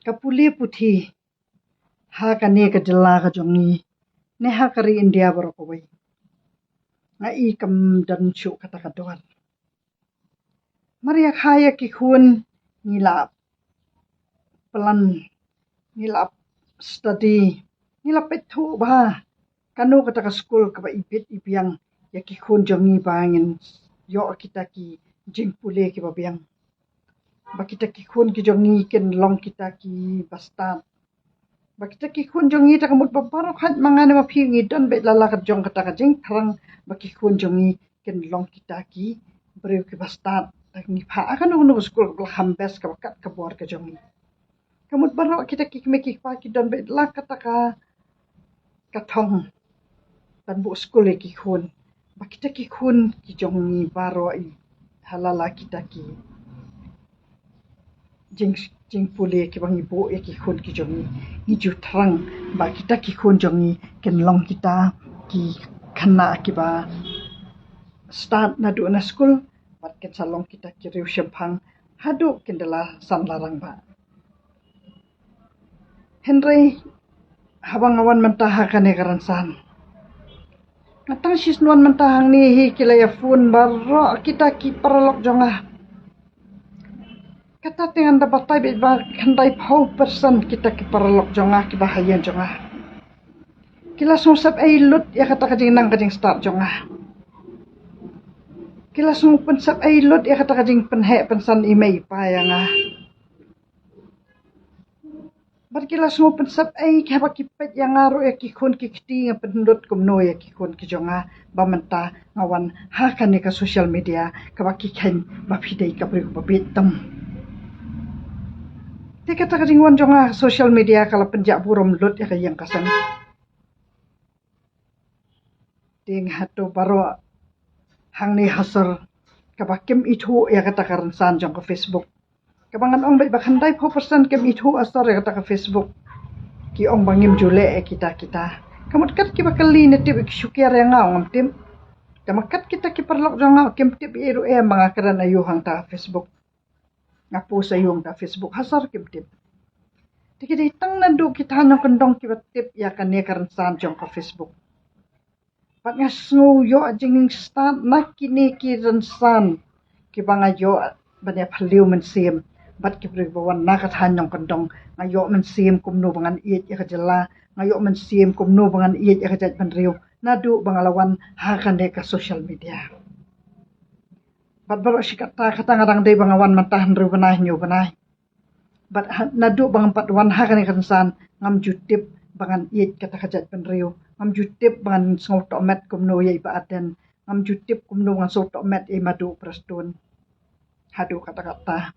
kapuli puthi ha kane ka jela ka jongi ne ha kari India barokoi ngai kam dan chu kata kaduan Maria khaya ki khun nilap pelan nilap study nilap pethu ba kanu kata ka school ka ba ipit ipiang ya ki khun jongi bangin yo kita ki jing pule ki babiang ba kita ki khun ki jongi ken long kita ki basta ba kita ki khun jongi ta kamut babaro khat mangane ma phi ngi don be lala ka jong kata ka jing tharang ba ki khun jongi ken long kita ki breu ki basta tak ni pha kanu nu school ka hambes ka kat ka bor ka jongi kamut baro kita ki me ki pa ki don be la kata ka kathong ban bu school ki khun ba kita ki khun ki jongi baro I halala kita ki jing pule ki bang ibu ya ki khun ki jongi ni ju thrang ba kita ki khun jongi ken long kita ki khana ki ba start na du na school bat ken salong kita ki riu shempang hadu ken dala san larang ba Henry habang awan mentaha kane karan san Natang sisnuan mentahang ni hi kilaya phone baro kita ki paralok jonga kata dengan dapat tai ba khandai phau person kita ki paralok jonga ki bahayan jonga kila sungsap ai lut ya kata ka jing nang ka jing start jonga kila sung pensap ai lut ya kata ka jing penhe pensan imei pa yanga bar kila sung pensap ai ka ba ki pet yang aro ya ki khun ki kti nga pendut kumno ya ki khun ki jonga ba menta ngawan ha kan ka social media ka ba ki khen ba phidei ka pri ba bitam Dia kata ka jingwan jonga social media kalau penjak burom lut ya kayang kasan. Ding hatu baro hang ni hasar kabakim itu ya kata karan san jong ke Facebook. Kabangan ong baik bakandai po persen kem itu asar ya kata ke Facebook. Ki ong bangim jule kita. Kamut kat ki bakali netip syukiar yang ngam tim. Kamakat kita ki perlok jonga kem tip iru mangakaran ayu hang ta Facebook. Ngapu sayung ta Facebook hasar kip-tip. Diki ditang nandu kita hanyang kendong kip-tip ya kan ne karan san jong ka Facebook. Pat ngasngu yo jing start nak kini ki ran san ki banga yo banya phaliu men sim bat ki bri bawan na ka hanyang kendong ngayo men sim kumnu bangan iet ya ka jela ngayo men sim kumnu bangan iet ya ka jat ban riu nadu bangalawan ha kan ne ka social media. Bat baro si kata ngarang day bangawan matahan ru banay nyo banay. Bat nadu bang patwan ha kan san ngam jutip bangan iit kata kajat penriu ngam jutip bangan ngau tomet kumno ya iba aden ngam jutip kumno ngan so tomet e madu prastun hadu kata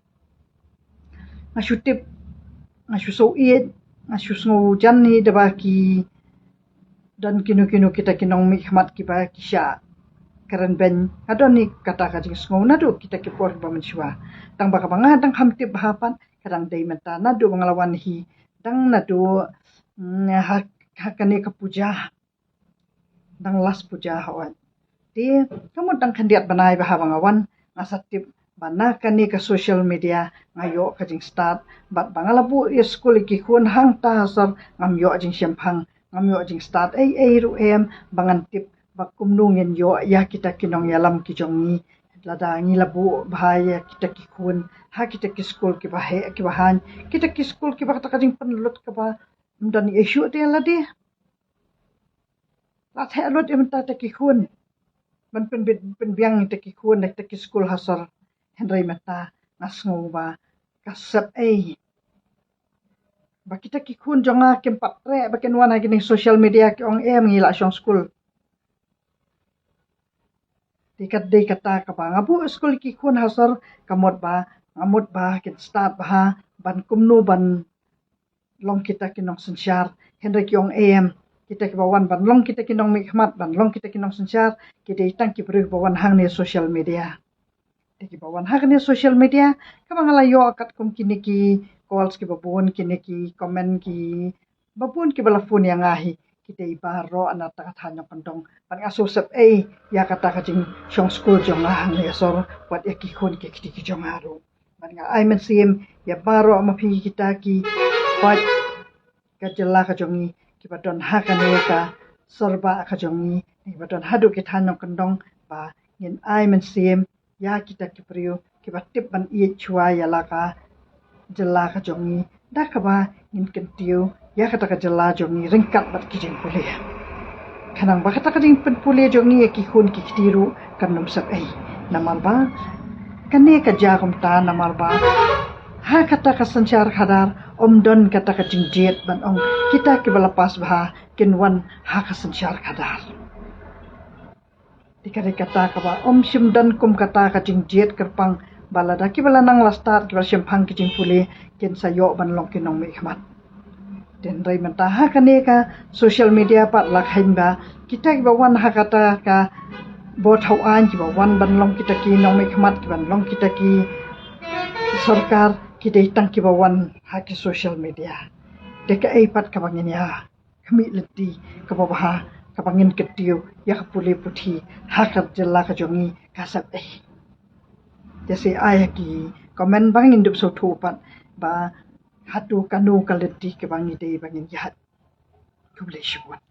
ngasutip ngasuso iit ngasusngo janni debaki dan kinu kita kinong mikmat kiba kisya karen ben adon ni kata kajing sngau nadu kita ki por ba mensua tang baka banga tang hamtip bahapan kadang dai menta nadu mangalawan hi dang nadu hakane ka puja dang las puja hawan ti kamu dang kandiat banai bahawangawan ngasatip bana kani ka social media ngayo kajing start bat bangalabu school ki khun hang ta hasar ngamyo jing syempang ngamyo jing start ai ru bangan tip bakum nungin yo ya kita kinong yalam ki jongi lada ngi labu bahaya kita ki khun ha kita ki school ki bahe ki bahan kita ki school ki bakta kajing penlut ka ba mdani issue te ladi la the lot em ta ki khun man pen biang te ki khun te ki school hasar henry mata ngasngo ba kasap ba kita ki khun jonga kem patre ba kenwan ha kini social media ki ong ngila syong school Dikat kata ka ba ngabu school ki khun hasar kamot ba ngamut ba kin start ba ban kumno ban long kita kinong sensyar henry kyong kita ki bawan ban long kita kinong mikmat ban long kita kinong sensyar kita itang ki beri bawan hang ni social media ki bawan hang ni social media ka bangalayo akat kum kini ki calls ki babun kini ki comment ki babun ki balafon yang ngahi kita ibaro anak tangan pendong pan asusap ya kata kajing syong school jong hang ya sor buat ya ki khun ki jong haru pan nga ai men sim ya baro mapi kita ki pat ka jela ka jongi kiba don ha ka ne ka serba ka jongi kiba don hadu ki thanong kendong ba ngin ai men sim ya kita ki priu kiba tip ban i chua ya la ka jela ka jongi da ka ba ngin kentiu ya kata ka jela jongi ringkat bat ki jeng pule kanang ba kata ka jeng pen pule jongi ki khun ki tiru kan nom sak ai namal ba kane ka jagum ta namal ba ha kata ka sanchar khadar don kata ka jingjet ban ong kita ki balapas bah kinwan ha ka sanchar khadar dikare kata ka ba simdan kum kata ka jingjet kerpang balada ki bala nang lastar ki bal syempang ki jing pule kin sayo ban long kinong me khmat den rai menta ha kane ka social media pat lakhain ba kita ki bawan ha kata ka bot hau an ki bawan ban long kita ki nong me khmat ki ban long kita ki sarkar kita hitang ki bawan ha ki social media deka ai pat ka bangin ya kami leti ka babaha ka bangin ketiu ya ka pule puthi ha ka jella ka jongi kasap jase ai ki komen bangin dup so thu pat ba hatu kanu kaleti ke bangi dei bangin jahat kuble syuat